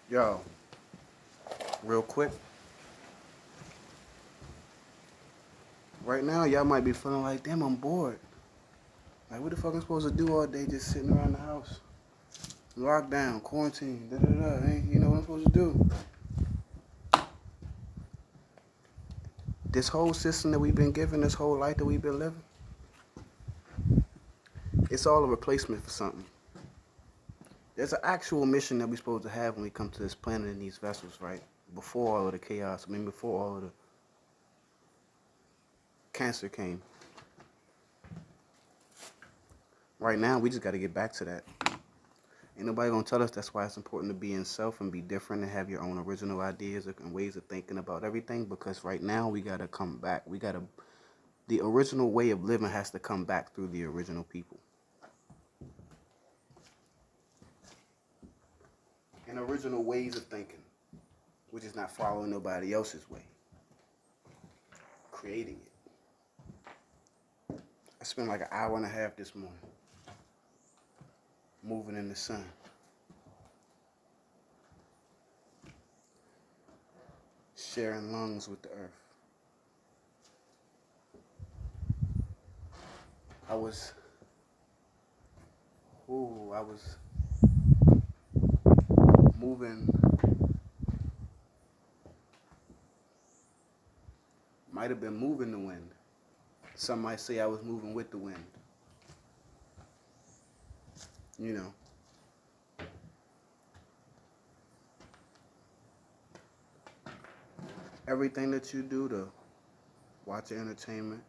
Yo, real quick, right now y'all might be feeling like, damn, I'm bored. Like, what the fuck I'm supposed to do all day just sitting around the house? Lockdown, quarantine, da da da. Ain't you know what I'm supposed to do? This whole system that we've been given, this whole life that we've been living, it's all a replacement for something. There's an actual mission that we're supposed to have when we come to this planet in these vessels, right? Before all of the chaos, before all of the cancer came. Right now, we just got to get back to that. Ain't nobody gonna tell us that's why it's important to be in self and be different and have your own original ideas and ways of thinking about everything. Because right now we gotta come back. The original way of living has to come back through the original people. And original ways of thinking, which is not following nobody else's way, creating it. I spent like an hour and a half this morning moving in the sun. Sharing lungs with the earth. I was moving, might have been moving the wind. Some might say I was moving with the wind. You know. Everything that you do to watch entertainment,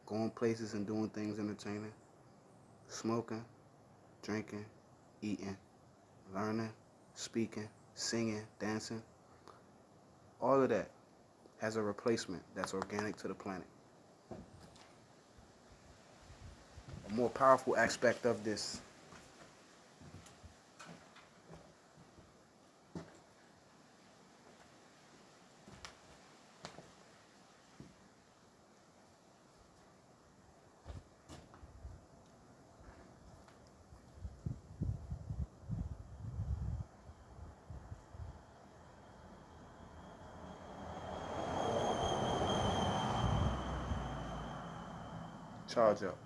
going places and doing things entertaining, smoking, drinking, eating, learning, speaking, singing, dancing, all of that has a replacement that's organic to the planet. A more powerful aspect of this charge up.